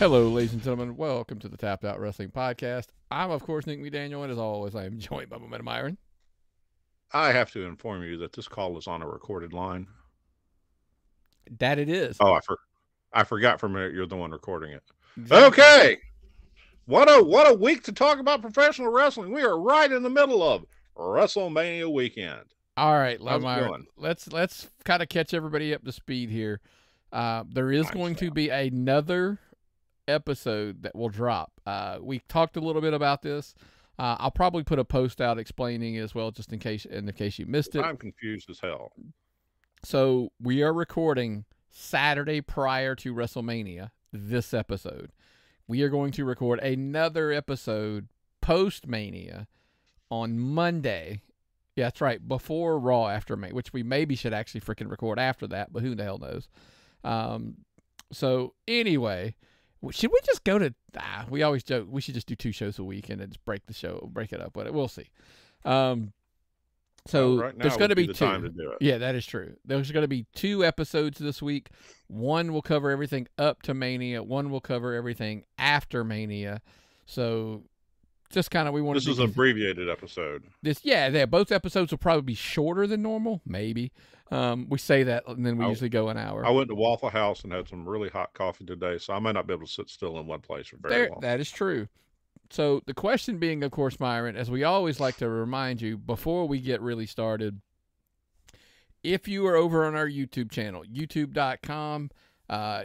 Hello, ladies and gentlemen. Welcome to the Tapped Out Wrestling Podcast. I'm, of course, Nick McDaniel, and as always, I am joined by Momentum Iron. I have to inform you that this call is on a recorded line. That it is. Oh, I forgot for a minute you're the one recording it. Exactly. Okay. What a week to talk about professional wrestling. We are right in the middle of Wrestlemania weekend. All right, Myron, let's kind of catch everybody up to speed here. There is going to be another episode that will drop. We talked a little bit about this. I'll probably put a post out explaining as well, just in case you missed it. I'm confused as hell. So we are recording Saturday prior to WrestleMania, this episode. We are going to record another episode post-Mania on Monday. Yeah, that's right, before Raw after Mania, which we maybe should actually freaking record after that, but who the hell knows. So anyway, should we just go to, we always joke, we should just do 2 shows a week and then just break it up, but we'll see. So right now there's going to be 2. Time to do it. Yeah, that is true. There's going to be 2 episodes this week. One will cover everything up to Mania. One will cover everything after Mania. So just kind of This is an abbreviated episode. Both episodes will probably be shorter than normal, maybe. We say that, and then we usually go an hour. I went to Waffle House and had some really hot coffee today, so I might not be able to sit still in one place for very long. That is true. So the question being, of course, Myron, as we always like to remind you before we get really started, if you are over on our YouTube channel, youtube.com,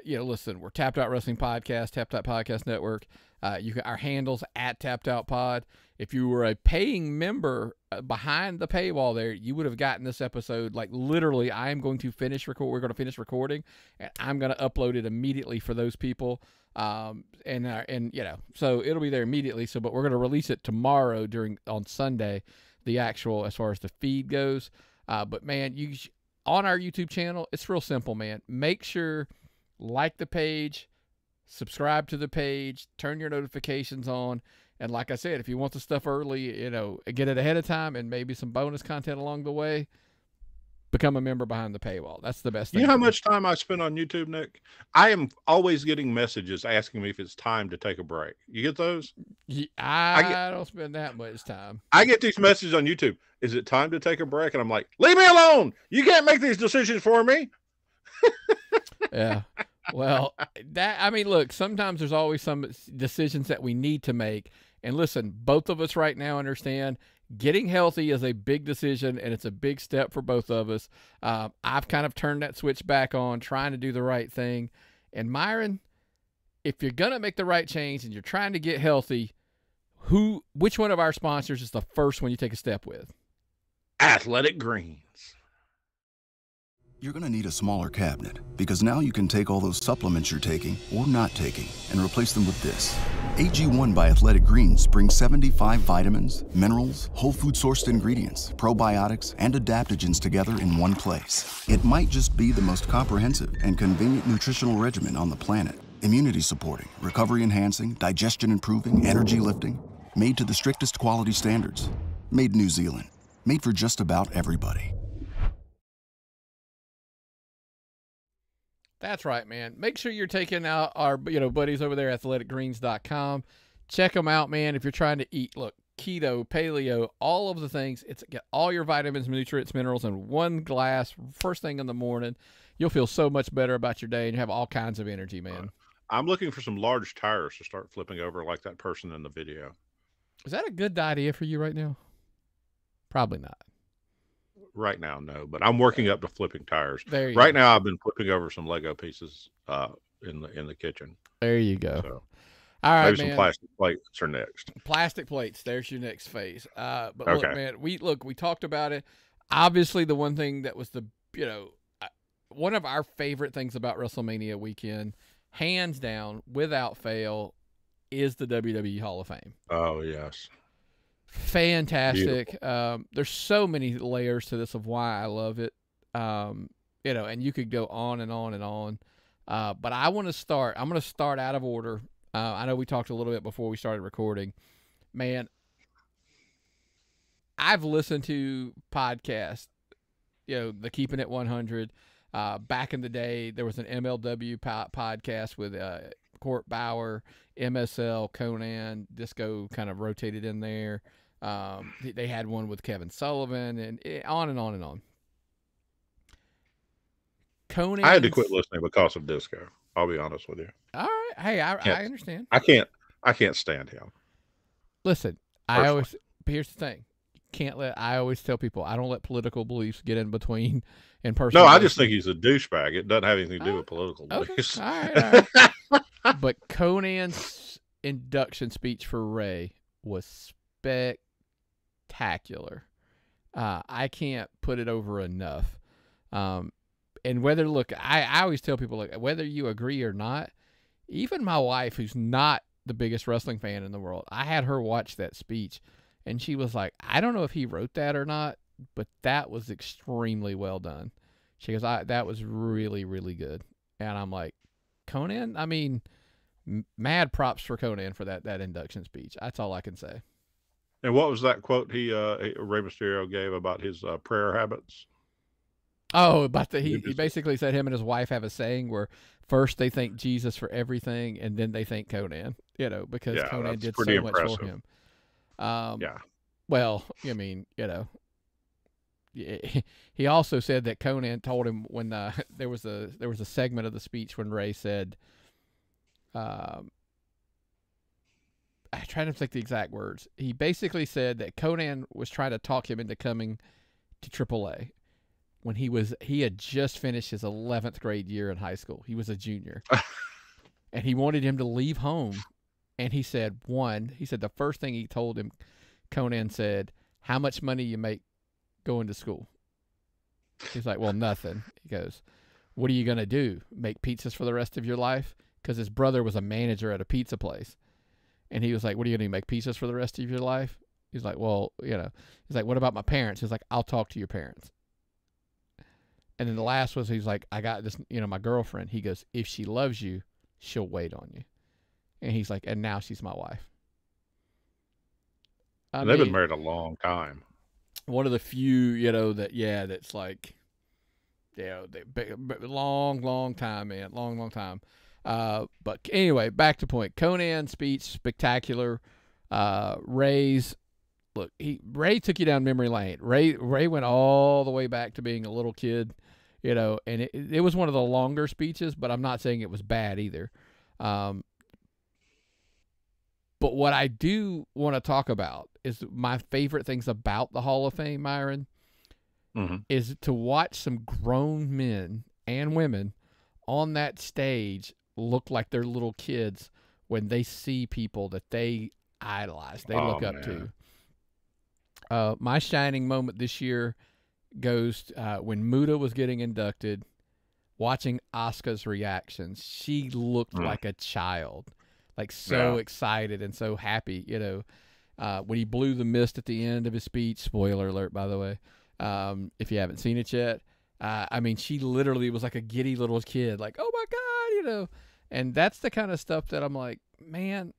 listen, we're Tapped Out Wrestling Podcast, Tapped Out Podcast Network. Our handles at Tapped Out Pod. If you were a paying member behind the paywall there, you would have gotten this episode. Like literally, we're going to finish recording, and I'm going to upload it immediately for those people. So it'll be there immediately. But we're going to release it tomorrow on Sunday, the actual as far as the feed goes. But man, on our YouTube channel, it's real simple, man. Make sure like the page, subscribe to the page, turn your notifications on. And like I said, if you want the stuff early, get it ahead of time and maybe some bonus content along the way, become a member behind the paywall. That's the best thing. You know how much time I spend on YouTube, Nick? I am always getting messages asking me if it's time to take a break. You get those? I don't spend that much time. I get these messages on YouTube. Is it time to take a break? And I'm like, leave me alone. You can't make these decisions for me. Yeah. Well, look, sometimes there's always some decisions that we need to make. And listen, both of us right now understand getting healthy is a big decision, and it's a big step for both of us. I've kind of turned that switch back on, trying to do the right thing. And Myron, if you're going to make the right change and you're trying to get healthy, which one of our sponsors is the first one you take a step with? Athletic Greens. You're going to need a smaller cabinet because now you can take all those supplements you're taking or not taking and replace them with this. AG1 by Athletic Greens brings 75 vitamins, minerals, whole food sourced ingredients, probiotics, and adaptogens together in one place. It might just be the most comprehensive and convenient nutritional regimen on the planet. Immunity supporting, recovery enhancing, digestion improving, energy lifting. Made to the strictest quality standards. Made New Zealand. Made for just about everybody. That's right, man. Make sure you're taking out our buddies over there at athleticgreens.com. Check them out, man. If you're trying to eat, look, keto, paleo, all of the things, get all your vitamins, nutrients, minerals in one glass first thing in the morning. You'll feel so much better about your day and you have all kinds of energy, man. I'm looking for some large tires to start flipping over like that person in the video. Is that a good idea for you right now? Probably not. Right now, no, but I'm working up to flipping tires. Right now, I've been flipping over some Lego pieces in the kitchen. There you go. So, all right, maybe some plastic plates are next. Plastic plates. There's your next phase. But okay. Look, man, we talked about it. Obviously, the one thing that was one of our favorite things about WrestleMania weekend, hands down, without fail, is the WWE Hall of Fame. Oh yes. Fantastic. There's so many layers to this of why I love it. And you could go on and on and on. But I'm going to start out of order. I know we talked a little bit before we started recording. Man, I've listened to podcasts, the Keeping It 100. Back in the day, there was an MLW podcast with Court Bauer, MSL, Conan, Disco kind of rotated in there. They had one with Kevin Sullivan, and on and on and on. Conan. I had to quit listening because of Disco. I'll be honest with you. All right. Hey, I understand. I can't stand him. Listen, Personally. here's the thing. I always tell people, I don't let political beliefs get in between and personal. No, I just think he's a douchebag. It doesn't have anything to do with political beliefs. All right. But Conan's induction speech for Ray was spectacular. I can't put it over enough. And whether, look, I always tell people, like, whether you agree or not, even my wife, who's not the biggest wrestling fan in the world, I had her watch that speech, and she was like, I don't know if he wrote that or not, but that was extremely well done. She goes, that was really, really good. And I'm like, Conan? I mean, mad props for Conan for that induction speech. That's all I can say. And what was that quote Rey Mysterio gave about his prayer habits? Oh, about he basically said him and his wife have a saying where first they thank Jesus for everything, and then they thank Conan, because Conan did so much for him. Yeah. Well, I mean, he also said that Conan told him when there was a segment of the speech when Ray said, I try to think the exact words. He basically said that Conan was trying to talk him into coming to AAA. When he had just finished his 11th grade year in high school. He was a junior. And he wanted him to leave home. And he said, the first thing he told him, Conan said, how much money you make going to school? He's like, well, nothing. He goes, what are you going to do? Make pizzas for the rest of your life? Because his brother was a manager at a pizza place. And he was like, what are you going to do? Make pizzas for the rest of your life? He's like, well, he's like, what about my parents? He's like, I'll talk to your parents. And then the last was, he's like, I got this, my girlfriend. He goes, if she loves you, she'll wait on you. And he's like, and now she's my wife. They've been married a long time. One of the few, that's like, long time, man. Long time. But anyway, back to point. Conan's speech, spectacular. Ray's, look, Ray took you down memory lane. Ray went all the way back to being a little kid, and it was one of the longer speeches, but I'm not saying it was bad either. But what I do want to talk about is my favorite things about the Hall of Fame, Myron, is to watch some grown men and women on that stage look like they're little kids when they see people that they idolize, they look up to. My shining moment this year goes when Muta was getting inducted, watching Asuka's reactions. She looked like a child, like so excited and so happy, when he blew the mist at the end of his speech. Spoiler alert, by the way, if you haven't seen it yet. I mean, she literally was like a giddy little kid, like, oh my God, and that's the kind of stuff that I'm like, man.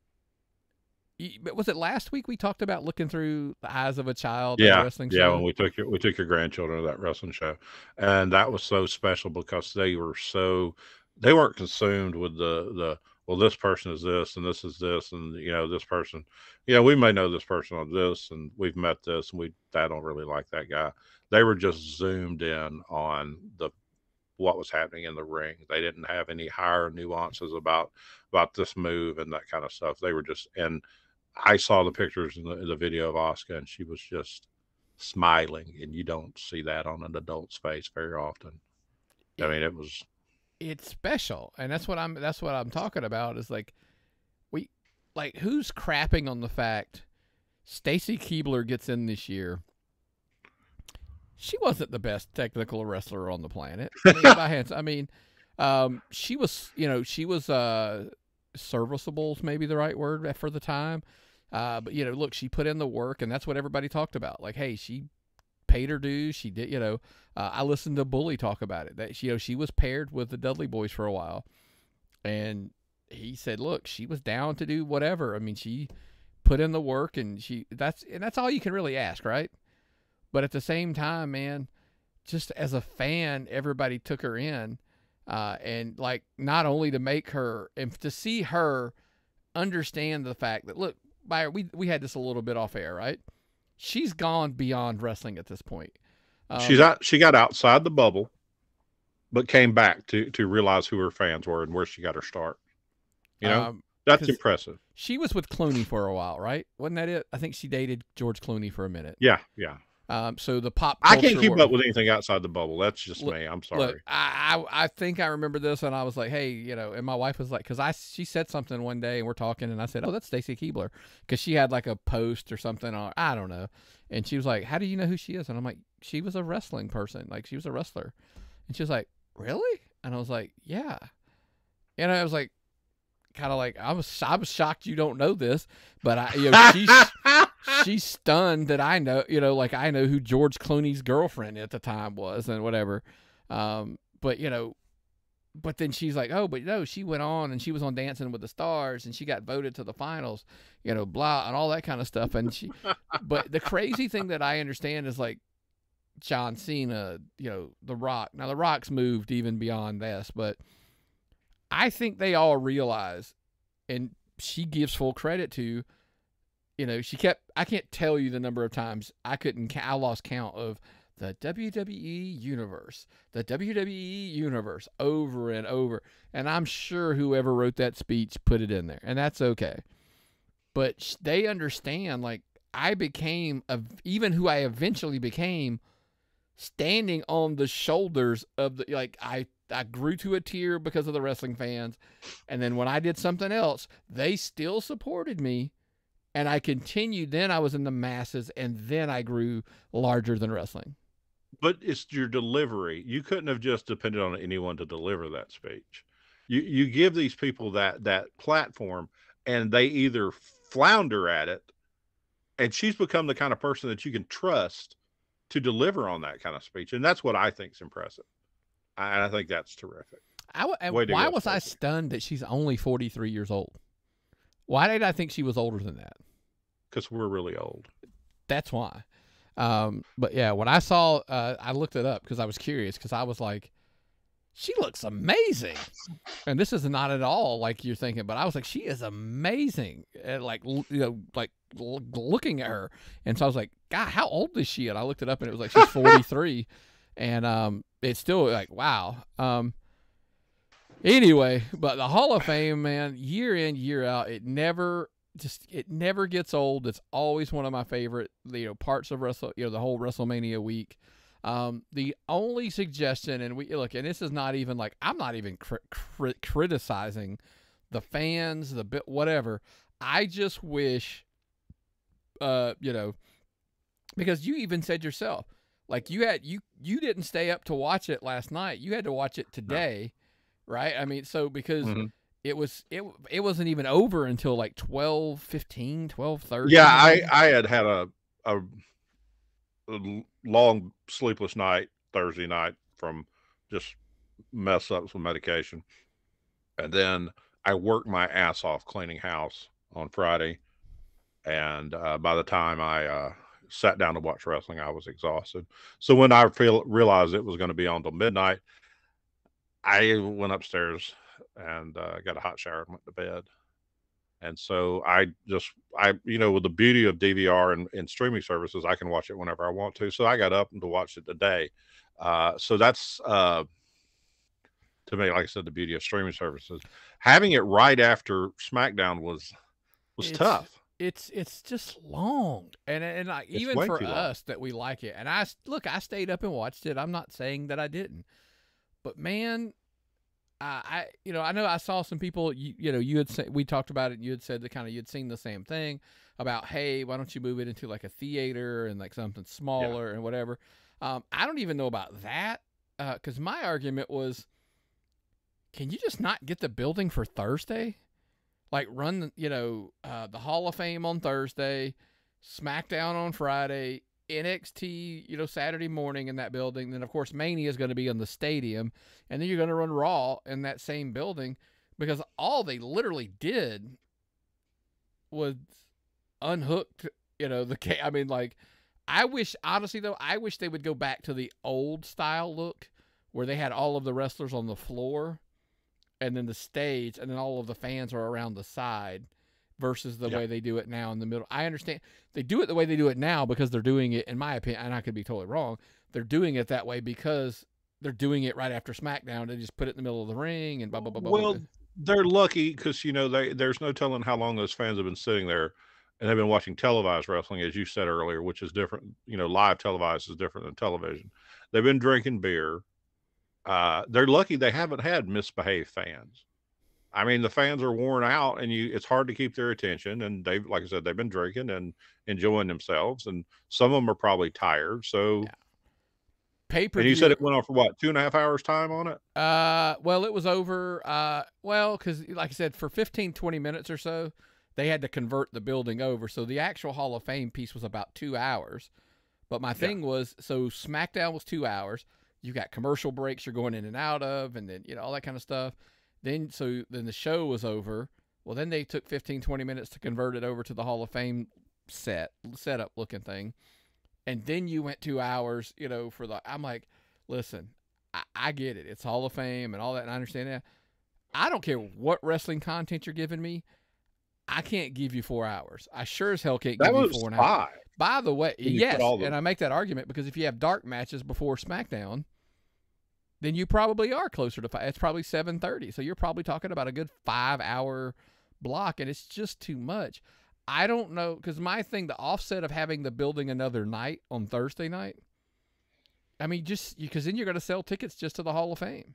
Was it last week we talked about looking through the eyes of a child? At a wrestling show? Yeah. When we took your grandchildren to that wrestling show, and that was so special because they weren't consumed with the well, this person is this and this is this, and this person, we may know this person on this, and we've met this, and I don't really like that guy. They were just zoomed in on what was happening in the ring. They didn't have any higher nuances about this move and that kind of stuff. They were just, and I saw the pictures in the video of Asuka, and she was just smiling, and you don't see that on an adult's face very often. I mean, it's special, and that's what I'm talking about. Is like, who's crapping on the fact Stacy Keibler gets in this year? She wasn't the best technical wrestler on the planet. She was, serviceable, is maybe the right word for the time. But look, she put in the work, and that's what everybody talked about. Like, hey, she paid her dues. She did, I listened to Bully talk about it, that she was paired with the Dudley Boys for a while, and he said, look, she was down to do whatever. I mean, she put in the work, and that's all you can really ask, right? But at the same time, man, just as a fan, everybody took her in. And like, not only to make her and to see her understand the fact that, look, Byron, we had this a little bit off air, right? She's gone beyond wrestling at this point. She got outside the bubble, but came back to realize who her fans were and where she got her start. You know, that's impressive. She was with Clooney for a while, right? Wasn't that it? I think she dated George Clooney for a minute. Yeah. So the pop culture I can't keep up with anything outside the bubble. That's just me. I'm sorry. Look, I think I remember this, and I was like, hey, you know, and my wife was like, because she said something one day, and we're talking, and I said, oh, that's Stacy Keibler, because she had like a post or something on, I don't know, and she was like, how do you know who she is? And I'm like, she was a wrestling person, like she was a wrestler, and she was like, really? And I was like, yeah, and I was like, kind of like, I was shocked you don't know this, but she's stunned that I know, you know, like I know who George Clooney's girlfriend at the time was and whatever. But you know, but then she's like, oh, but no, she went on and she was on Dancing with the Stars and she got voted to the finals, you know, blah, and all that kind of stuff. And but the crazy thing that I understand is like John Cena, you know, The Rock. Now The Rock's moved even beyond this, but I think they all realize, and she gives full credit to, you know, I can't tell you the number of times I lost count of the WWE Universe over and over. And I'm sure whoever wrote that speech put it in there, and that's okay. But they understand, like, I became, even who I eventually became, standing on the shoulders of the, like, I grew to a tier because of the wrestling fans. And then when I did something else, they still supported me. And I continued. Then I was in the masses, and then I grew larger than wrestling. But it's your delivery. You couldn't have just depended on anyone to deliver that speech. You give these people that platform, and they either flounder at it, and she's become the kind of person that you can trust to deliver on that kind of speech. And that's what I think is impressive. I think that's terrific. Why was I stunned that she's only 43 years old? Why did I think she was older than that? Because we're really old. That's why. But yeah, when I saw, I looked it up because I was curious, because I was like, she looks amazing. And this is not at all like you're thinking, but I was like, she is amazing. And like, you know, like looking at her. And so I was like, God, how old is she? And I looked it up, and it was like, she's 43. And it's still like, wow. Anyway, but the Hall of Fame, man, year in, year out, it never gets old. It's always one of my favorite, you know, parts of the whole WrestleMania week. The only suggestion, and and this is not even like, I'm not even criticizing the fans, the bit, whatever. I just wish, you know, because you even said yourself, like you didn't stay up to watch it last night. You had to watch it today. No. Right. I mean, so because it wasn't even over until like 12:15, 12:30. Yeah. I had a long sleepless night Thursday night from just mess ups with medication. And then I worked my ass off cleaning house on Friday. And by the time I sat down to watch wrestling, I was exhausted. So when I realized it was going to be on till midnight, I went upstairs and got a hot shower and went to bed. And so you know, with the beauty of DVR and streaming services, I can watch it whenever I want to. So I got up to watch it today. So that's, to me, like I said, the beauty of streaming services. Having it right after SmackDown was tough. It's just long, and like, even for us that we like it. And I stayed up and watched it. I'm not saying that I didn't, but man, I you know, I know I saw some people, you know, you had said, we talked about it, and you had said that kind of, you'd seen the same thing about, hey, why don't you move it into like a theater and like something smaller and whatever. I don't even know about that, because my argument was, can you just not get the building for Thursday? Like run, you know, the Hall of Fame on Thursday, SmackDown on Friday, NXT, you know, Saturday morning in that building. Then, of course, Mania is going to be in the stadium. And then you're going to run Raw in that same building, because all they literally did was unhooked, you know, I mean, like, honestly, though, I wish they would go back to the old style look where they had all of the wrestlers on the floor and then the stage, and then all of the fans are around the side versus the way they do it now in the middle. I understand they do it the way they do it now because they're doing it, in my opinion, and I could be totally wrong, they're doing it that way because they're doing it right after SmackDown. They just put it in the middle of the ring and blah, blah, blah, blah. Well, they're lucky because, there's no telling how long those fans have been sitting there and they've been watching televised wrestling, as you said earlier, which is different. Live televised is different than television. They've been drinking beer. They're lucky they haven't had misbehaved fans. I mean, the fans are worn out and it's hard to keep their attention. And like I said, they've been drinking and enjoying themselves. And some of them are probably tired. So pay-per-view. And you said it went on for what, 2.5 hours time on it? Well, it was over. Because like I said, for 15, 20 minutes or so, they had to convert the building over. So the actual Hall of Fame piece was about 2 hours. But my thing was, so SmackDown was 2 hours. You got commercial breaks you're going in and out of, and then, all that kind of stuff. Then the show was over. Well, then they took 15, 20 minutes to convert it over to the Hall of Fame setup looking thing. And then you went 2 hours, for I'm like, listen, I get it. It's Hall of Fame and all that, and I understand that. I don't care what wrestling content you're giving me. I can't give you 4 hours. I sure as hell can't give you 4 hours. By the way, yes, and I make that argument because if you have dark matches before SmackDown, then you probably are closer to 5. It's probably 7:30. So you're probably talking about a good 5-hour block, and it's just too much. I don't know, because my thing, the offset of having the building another night on Thursday night, I mean, because then you're going to sell tickets just to the Hall of Fame.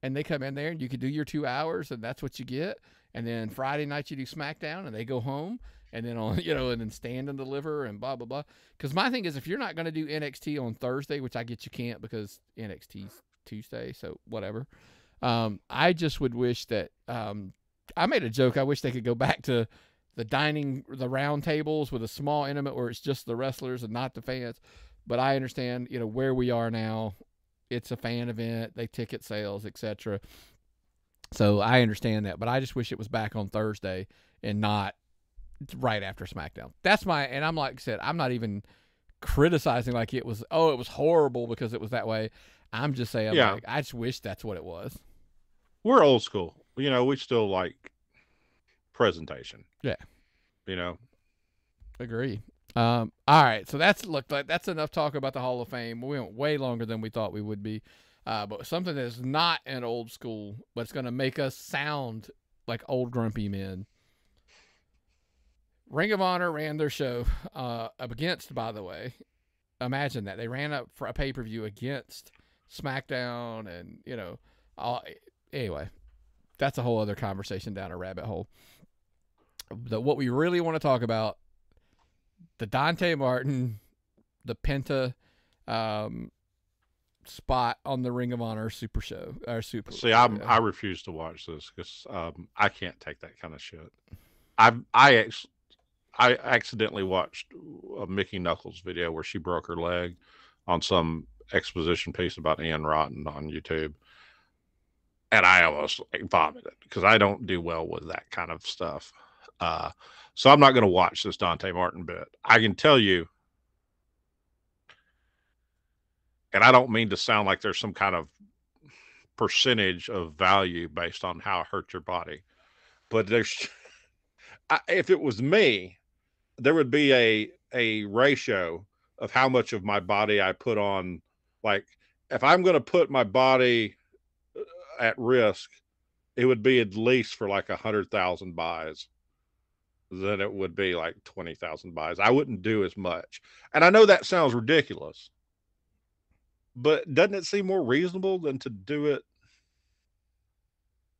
And they come in there, and you can do your 2 hours, and that's what you get. And then Friday night you do SmackDown, and they go home, and then and then stand and deliver, and blah blah blah. Because my thing is, if you're not going to do NXT on Thursday, which I get you can't because NXT's Tuesday, so whatever. I just would wish that I made a joke. I wish they could go back to the round tables with a small intimate where it's just the wrestlers and not the fans. But I understand, where we are now. It's a fan event, they ticket sales, etc. So I understand that, but I just wish it was back on Thursday and not right after SmackDown. And I'm like I said, I'm not even criticizing like it was horrible because it was that way. I'm just saying, like, I just wish that's what it was. We're old school. We still like presentation. Yeah. Agree. All right. So that's enough talk about the Hall of Fame. We went way longer than we thought we would be. But something that is not an old school, but it's going to make us sound like old grumpy men. Ring of Honor ran their show against, by the way, imagine that. They ran up for a pay-per-view against SmackDown and, anyway, that's a whole other conversation down a rabbit hole. What we really want to talk about, the Dante Martin, the Penta spot on the Ring of Honor Super Show. See, I refuse to watch this because I can't take that kind of shit. I accidentally watched a Mickey Knuckles video where she broke her leg on some exposition piece about Ian Rotten on YouTube. And I almost vomited because I don't do well with that kind of stuff. So I'm not going to watch this Dante Martin bit. I can tell you, and I don't mean to sound like there's some kind of percentage of value based on how it hurt your body, but if it was me, there would be a ratio of how much of my body I put on. Like, if I'm going to put my body at risk, it would be at least for like 100,000 buys than it would be like 20,000 buys. I wouldn't do as much. And I know that sounds ridiculous, but doesn't it seem more reasonable than to do it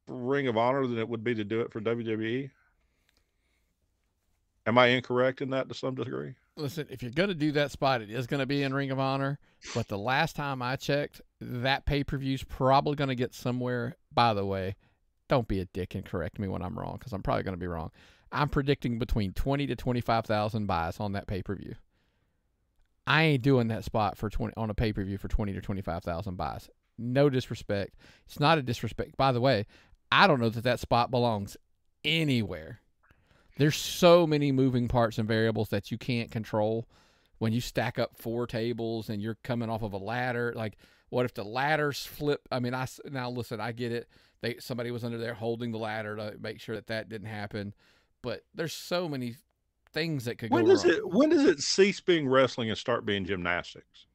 for Ring of Honor than it would be to do it for WWE? Am I incorrect in that to some degree? Listen, if you're going to do that spot, it is going to be in Ring of Honor. But the last time I checked, that pay-per-view is probably going to get somewhere. By the way, don't be a dick and correct me when I'm wrong, because I'm probably going to be wrong. I'm predicting between 20 to 25,000 buys on that pay-per-view. I ain't doing that spot on a pay-per-view for 20 to 25,000 buys. No disrespect. It's not a disrespect. By the way, I don't know that spot belongs anywhere. There's so many moving parts and variables that you can't control when you stack up 4 tables and you're coming off of a ladder. Like, What if the ladders flip? I mean, now listen, I get it. Somebody was under there holding the ladder to make sure that didn't happen. But there's so many things that could go wrong. When does it cease being wrestling and start being gymnastics?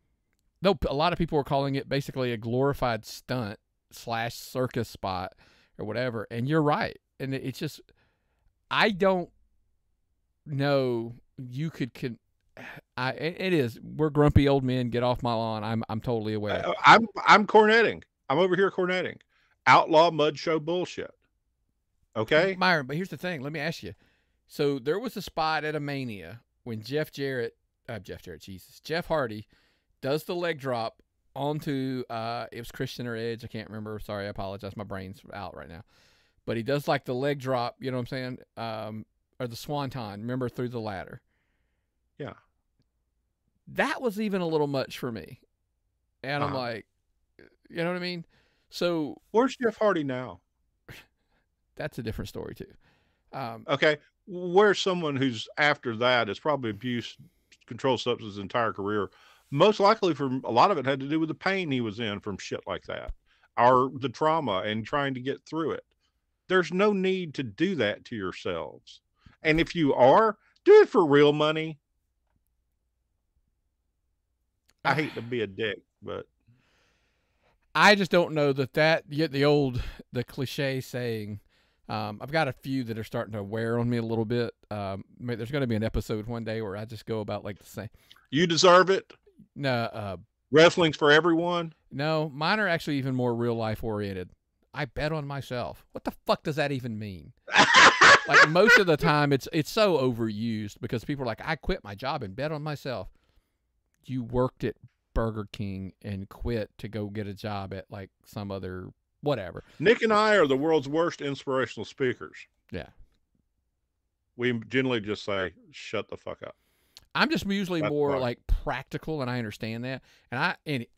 No, a lot of people are calling it basically a glorified stunt / circus spot or whatever. And you're right. And it's just, I don't know. You could it is. We're grumpy old men. Get off my lawn. I'm totally aware. I'm cornetting. I'm over here cornetting. Outlaw mud show bullshit. Okay, Myron. But here's the thing. Let me ask you. So there was a spot at a Mania when Jeff Hardy does the leg drop onto it was Christian or Edge. I can't remember. Sorry, I apologize. My brain's out right now. But he does like the leg drop. You know what I'm saying? Or the swanton. Remember, through the ladder. Yeah. That was even a little much for me. And I'm like, you know what I mean? So where's Jeff Hardy now? That's a different story too. Okay. Where's someone who's after that is probably abused controlled substance his entire career? Most likely from a lot of it had to do with the pain he was in from shit like that, or the trauma and trying to get through it. There's no need to do that to yourselves. And if you are, do it for real money. I hate to be a dick, but I just don't know that the cliche saying. I've got a few that are starting to wear on me a little bit. There's going to be an episode one day where I just go about like the same. You deserve it. No, wrestling's for everyone. No, mine are actually even more real life oriented. I bet on myself. What the fuck does that even mean? Like most of the time, it's so overused because people are like, I quit my job and bet on myself. You worked at Burger King and quit to go get a job at like some other whatever. Nick and I are the world's worst inspirational speakers. Yeah. We generally just say, shut the fuck up. I'm just usually more like practical, and I understand that.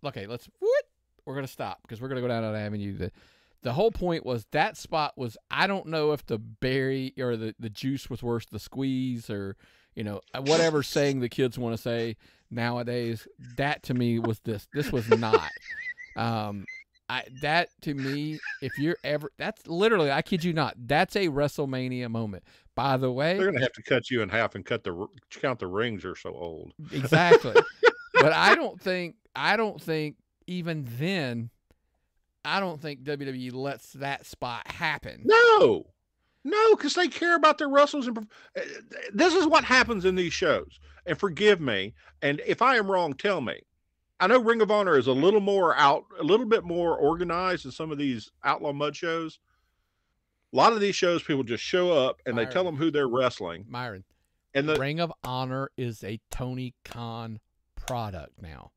Okay, we're going to stop because we're going to go down that avenue. The whole point was that spot was, I don't know if the berry or the juice was worse, the squeeze, or, you know, whatever saying the kids want to say nowadays. That to me was this was not. That to me, if you're ever, that's literally, I kid you not, that's a WrestleMania moment. By the way, they're gonna have to cut you in half and count the rings. You're so old. Exactly. But I don't think even then, I don't think WWE lets that spot happen. No, because they care about their wrestlers. And this is what happens in these shows. And forgive me, and if I am wrong, tell me. I know Ring of Honor is a little bit more organized than some of these outlaw mud shows. A lot of these shows, people just show up and they tell them who they're wrestling. Myron, and the Ring of Honor is a Tony Khan product now.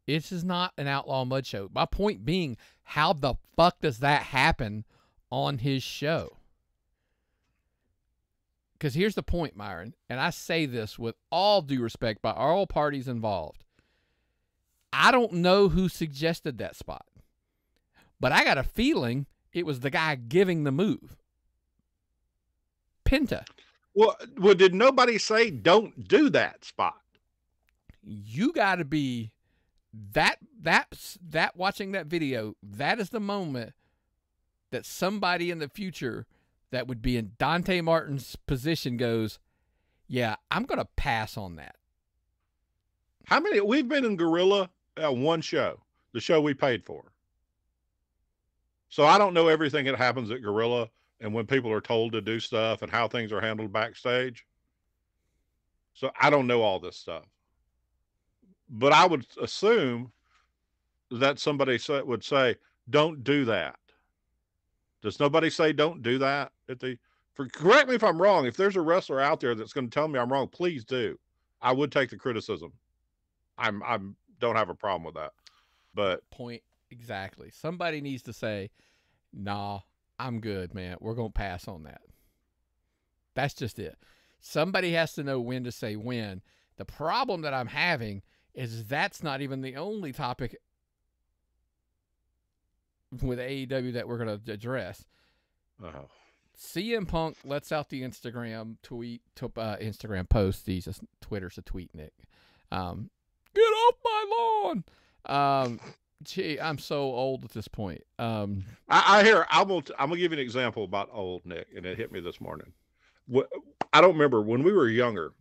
This is not an outlaw mud show. My point being, how the fuck does that happen on his show? Because here's the point, Myron, and I say this with all due respect by all parties involved. I don't know who suggested that spot, but I got a feeling it was the guy giving the move. Penta. Well, did nobody say don't do that spot? You got to be that watching that video. That is the moment that somebody in the future that would be in Dante Martin's position goes, yeah, I'm going to pass on that. How many? We've been in Gorilla one show, the show we paid for. So I don't know everything that happens at Gorilla and when people are told to do stuff and how things are handled backstage. So I don't know all this stuff. But I would assume that somebody would say, don't do that. Does nobody say don't do that? Correct me if I'm wrong. If there's a wrestler out there that's going to tell me I'm wrong, please do. I would take the criticism. I'm don't have a problem with that. But point exactly. Somebody needs to say, nah, I'm good, man. We're going to pass on that. That's just it. Somebody has to know when to say when. The problem that I'm having is that's not even the only topic with AEW that we're going to address. Oh. CM Punk lets out the Instagram post. Jesus, Twitter's a tweet, Nick. Get off my lawn. Gee, I'm so old at this point. I hear. I'm gonna give you an example about old Nick, and it hit me this morning. I don't remember when we were younger.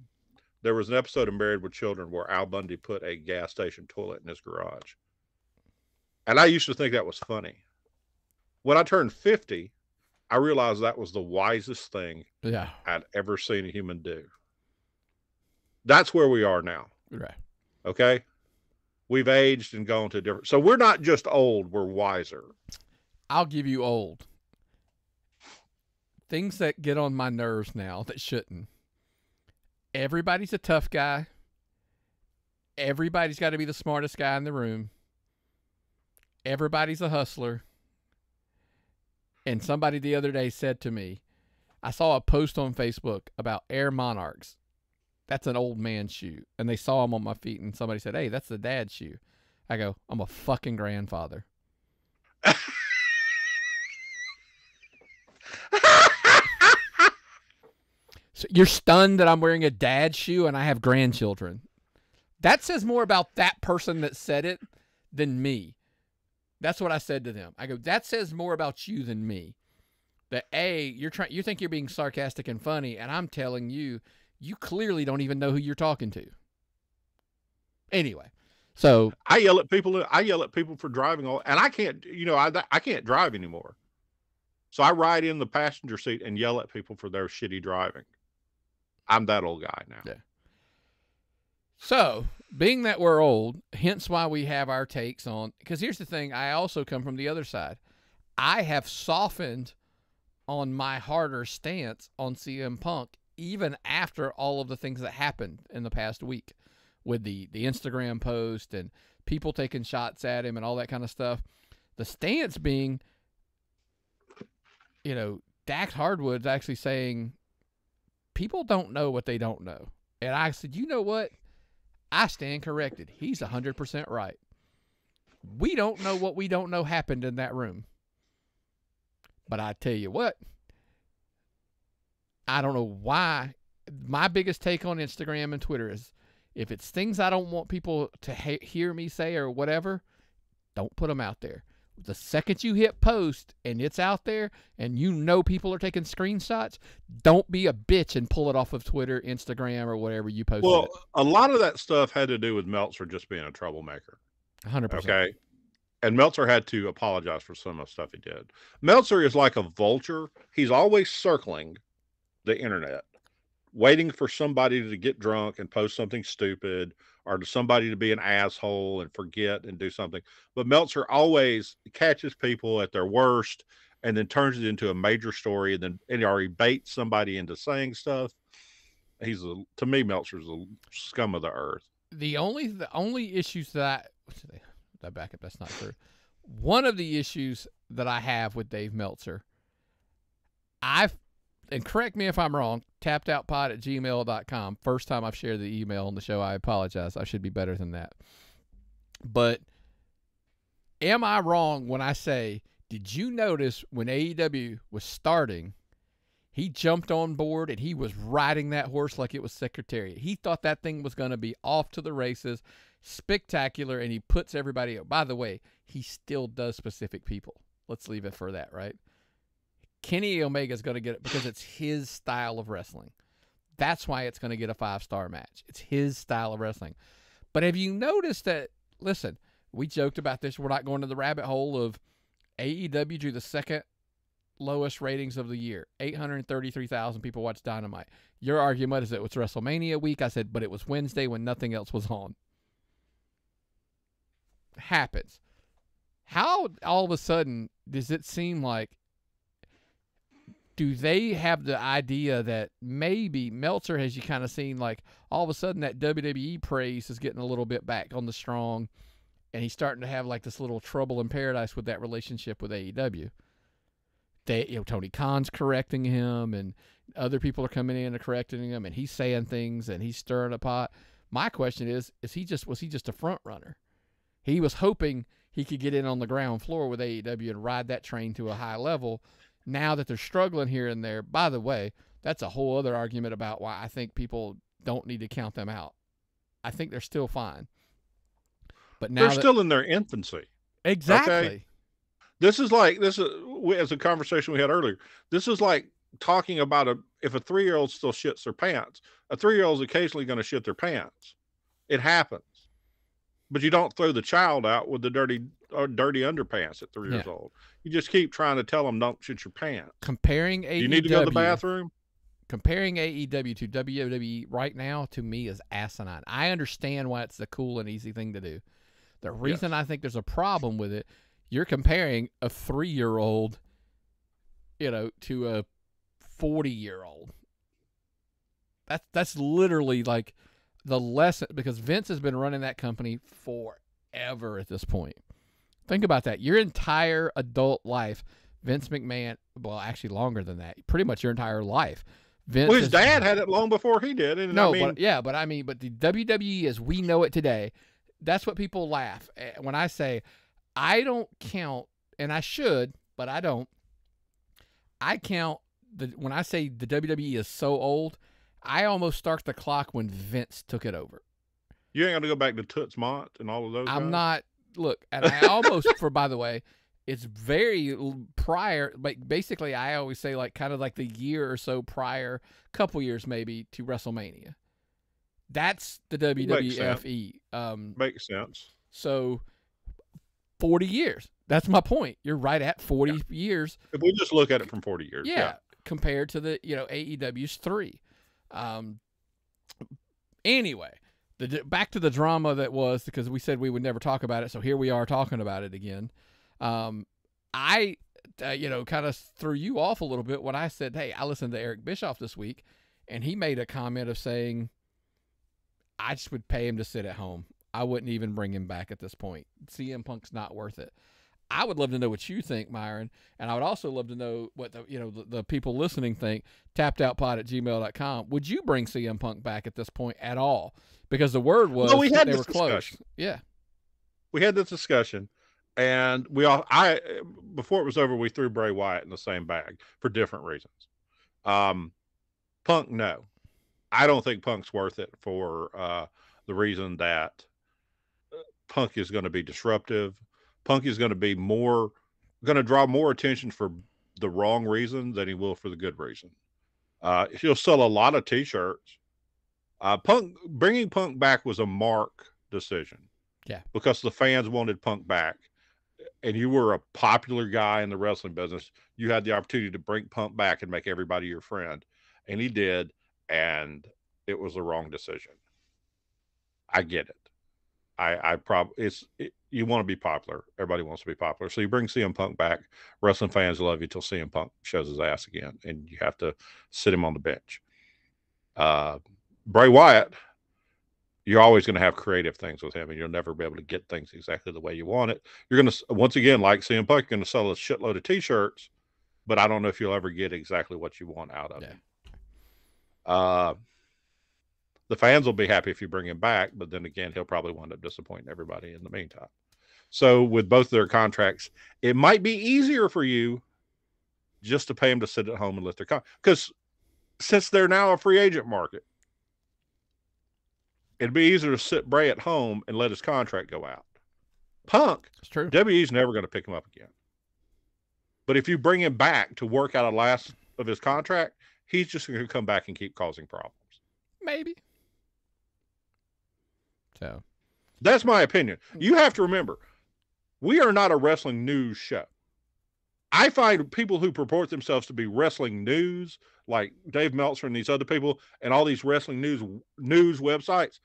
There was an episode of Married with Children where Al Bundy put a gas station toilet in his garage, and I used to think that was funny. When I turned 50, I realized that was the wisest thing I'd ever seen a human do. That's where we are now. Right. Okay. We've aged and gone to different. So we're not just old, we're wiser. I'll give you old. Things that get on my nerves now that shouldn't. Everybody's a tough guy. Everybody's got to be the smartest guy in the room. Everybody's a hustler. And somebody the other day said to me, I saw a post on Facebook about Air Monarchs. That's an old man's shoe. And they saw them on my feet, and somebody said, hey, that's the dad's shoe. I go, I'm a fucking grandfather. So you're stunned that I'm wearing a dad's shoe and I have grandchildren. That says more about that person that said it than me. That's what I said to them. I go, that says more about you than me. That you think you're being sarcastic and funny, and I'm telling you, you clearly don't even know who you're talking to. Anyway, so I yell at people. I yell at people for driving and I can't. I can't drive anymore. So I ride in the passenger seat and yell at people for their shitty driving. I'm that old guy now. Yeah. So, being that we're old, hence why we have our takes on. Because here's the thing: I also come from the other side. I have softened on my harder stance on CM Punk, even after all of the things that happened in the past week with the Instagram post and people taking shots at him and all that kind of stuff. The stance being, Dax Hardwood's actually saying people don't know what they don't know. And I said, you know what? I stand corrected. He's 100% right. We don't know what we don't know happened in that room. But I tell you what, I don't know why. My biggest take on Instagram and Twitter is if it's things I don't want people to hear me say or whatever, don't put them out there. The second you hit post and it's out there and people are taking screenshots, don't be a bitch and pull it off of Twitter, Instagram, or whatever you posted. Well, a lot of that stuff had to do with Meltzer just being a troublemaker. 100%. Okay. And Meltzer had to apologize for some of the stuff he did. Meltzer is like a vulture. He's always circling the internet, waiting for somebody to get drunk and post something stupid, or to somebody to be an asshole and forget and do something. But Meltzer always catches people at their worst and then turns it into a major story, and he baits somebody into saying stuff. To me, Meltzer's a scum of the earth. The only issues that back up, that's not true. One of the issues that I have with Dave Meltzer, and correct me if I'm wrong, tappedoutpod@gmail.com. First time I've shared the email on the show. I apologize. I should be better than that. But am I wrong when I say, did you notice when AEW was starting, he jumped on board and he was riding that horse like it was Secretariat. He thought that thing was going to be off to the races, spectacular, and he puts everybody up. By the way, he still does specific people. Let's leave it for that, right? Kenny Omega's going to get it because it's his style of wrestling. That's why it's going to get a 5-star match. It's his style of wrestling. But have you noticed that, listen, we joked about this. We're not going to the rabbit hole of AEW drew the second lowest ratings of the year. 833,000 people watched Dynamite. Your argument is that it was WrestleMania week. I said, but it was Wednesday when nothing else was on. Happens. How all of a sudden does it seem like, do they have the idea that maybe Meltzer has you kind of seen like all of a sudden that WWE praise is getting a little bit back on the strong, and he's starting to have like this little trouble in paradise with that relationship with AEW. Tony Khan's correcting him, and other people are coming in and correcting him, and he's saying things and he's stirring a pot. My question was he just a front runner? He was hoping he could get in on the ground floor with AEW and ride that train to a high level. Now that they're struggling here and there, by the way, that's a whole other argument about why I think people don't need to count them out. I think they're still fine. But now they're still in their infancy. Exactly. Okay? This is as a conversation we had earlier. This is like talking about if a 3-year-old still shits their pants. A 3-year-old is occasionally going to shit their pants. It happens. But you don't throw the child out with the dirty underpants at 3 years old. You just keep trying to tell them don't shit your pants. Comparing AEW, do you need to go to the bathroom? Comparing AEW to WWE right now, to me, is asinine. I understand why it's the cool and easy thing to do. The reason I think there's a problem with it, you're comparing a 3-year-old, to a 40-year-old. That's literally like the lesson, because Vince has been running that company forever at this point. Think about that. Your entire adult life, Vince McMahon, well, actually longer than that, pretty much your entire life. Vince his dad had it long before he did. And but the WWE as we know it today, that's what people laugh when I say I don't count, and I should, but I don't. I count when I say the WWE is so old, I almost start the clock when Vince took it over. You ain't got to go back to Toots Mont and all of those guys? I'm not. Look, and I almost, by the way, it's very prior. Like basically, I always say kind of like the year or so prior, couple years maybe, to WrestleMania. That's the WWFE. Makes sense. So 40 years. That's my point. You're right at 40 years. If we just look at it from 40 years. Yeah. Compared to the AEW's 3. Anyway, back to the drama that was, because we said we would never talk about it, so here we are talking about it again. I kind of threw you off a little bit when I said, hey, I listened to Eric Bischoff this week, and he made a comment of saying, I just would pay him to sit at home. I wouldn't even bring him back at this point. CM Punk's not worth it. I would love to know what you think, Myron, and I would also love to know what the people listening think. tappedoutpod@gmail.com. Would you bring CM Punk back at this point at all? Because the word was they were close. Yeah, we had this discussion, and before it was over, we threw Bray Wyatt in the same bag for different reasons. Punk, no, I don't think Punk's worth it for the reason that Punk is going to be disruptive. Punk is going to be going to draw more attention for the wrong reason than he will for the good reason. He'll sell a lot of T-shirts. Bringing Punk back was a Mark decision. Yeah. Because the fans wanted Punk back, and you were a popular guy in the wrestling business. You had the opportunity to bring Punk back and make everybody your friend, and he did, and it was the wrong decision. I get it. You want to be popular. Everybody wants to be popular. So you bring CM Punk back. Wrestling fans love you till CM Punk shows his ass again, and you have to sit him on the bench. Bray Wyatt, you're always going to have creative things with him, and you'll never be able to get things exactly the way you want it. You're going to, once again, like CM Punk, you're going to sell a shitload of T-shirts, but I don't know if you'll ever get exactly what you want out of him. The fans will be happy if you bring him back, but then again, he'll probably wind up disappointing everybody in the meantime. So with both their contracts, it might be easier for you just to pay him to sit at home and let their because since they're now a free agent market, it'd be easier to sit Bray at home and let his contract go out. Punk, it's true. WWE's never going to pick him up again. But if you bring him back to work out a last of his contract, he's just going to come back and keep causing problems. Maybe. So that's my opinion. You have to remember, we are not a wrestling news show. I find people who purport themselves to be wrestling news, like Dave Meltzer and these other people, and all these wrestling news websites,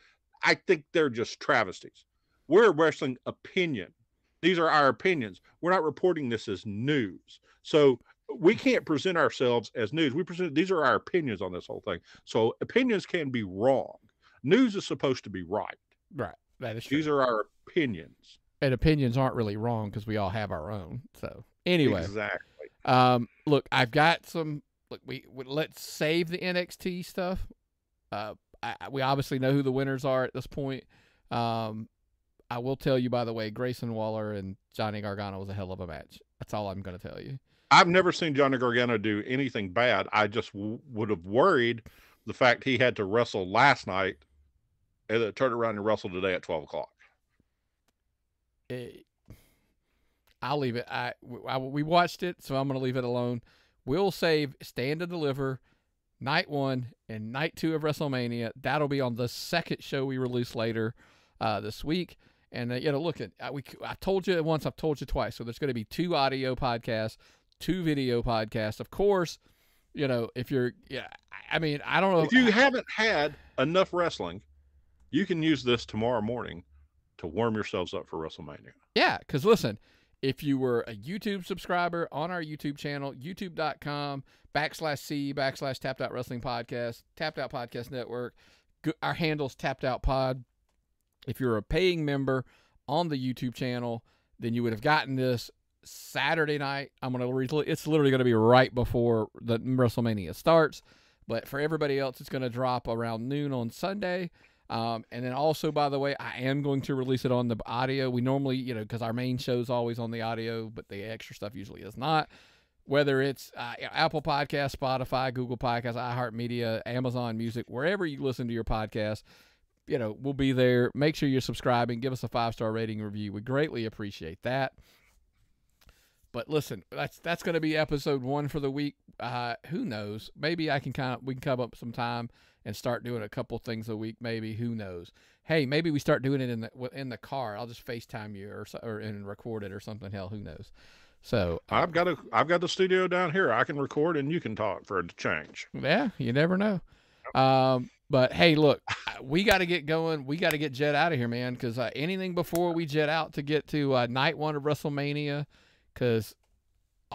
I think they're just travesties. We're a wrestling opinion. These are our opinions. We're not reporting this as news. So we can't present ourselves as news. These are our opinions on this whole thing. So opinions can be wrong. News is supposed to be right. Right. That is true. These are our opinions. And opinions aren't really wrong because we all have our own. So anyway. Exactly. Look, I've got some. Look, let's save the NXT stuff. We obviously know who the winners are at this point. I will tell you, by the way, Grayson Waller and Johnny Gargano was a hell of a match. That's all I'm going to tell you. I've never seen Johnny Gargano do anything bad. I just would have worried the fact he had to wrestle last night and then turn around and wrestle today at 12 o'clock. I'll leave it. We watched it, so I'm going to leave it alone. We'll save Stand and Deliver, Night 1 and Night 2 of WrestleMania. That'll be on the second show we release later this week. And, look, I told you once, I've told you twice. So there's going to be 2 audio podcasts, 2 video podcasts. Of course, if you're, I mean, I don't know. If you haven't had enough wrestling, you can use this tomorrow morning to warm yourselves up for WrestleMania. Yeah, because listen, if you were a YouTube subscriber on our YouTube channel, youtube.com/C/Tapped Out Wrestling Podcast, Tapped Out Podcast Network, our handle's Tapped Out Pod. If you're a paying member on the YouTube channel, then you would have gotten this Saturday night. It's literally going to be right before the WrestleMania starts. But for everybody else, it's going to drop around noon on Sunday. And then also, by the way, I am going to release it on the audio. We normally, because our main show's always on the audio, but the extra stuff usually is not. Whether it's Apple Podcasts, Spotify, Google Podcasts, iHeartMedia, Amazon Music, wherever you listen to your podcast, we'll be there. Make sure you're subscribing. Give us a 5-star rating review. We greatly appreciate that. But listen, that's going to be episode 1 for the week. Who knows? Maybe we can come up some time and start doing a couple things a week. Maybe, who knows? Hey, maybe we start doing it in the car. I'll just FaceTime you or and record it or something. Hell, who knows? So I've got the studio down here. I can record and you can talk for a change. Yeah, you never know. But hey, look, we got to get going. We got to get jet out of here, man. Because anything before we jet out to get to night 1 of WrestleMania, because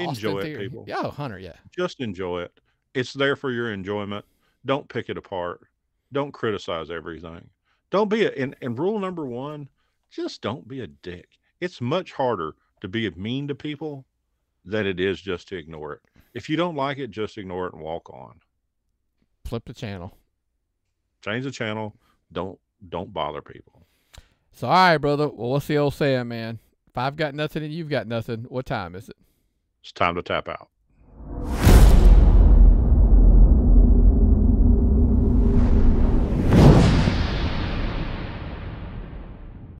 enjoy it, people. Yeah, Hunter. Yeah, just enjoy it. It's there for your enjoyment. Don't pick it apart. Don't criticize everything. Don't be and rule number 1, just don't be a dick. It's much harder to be mean to people than it is just to ignore it. If you don't like it, just ignore it and walk on. Flip the channel. Change the channel. Don't bother people. So, all right, brother. Well, what's the old saying, man? If I've got nothing and you've got nothing, what time is it? It's time to tap out.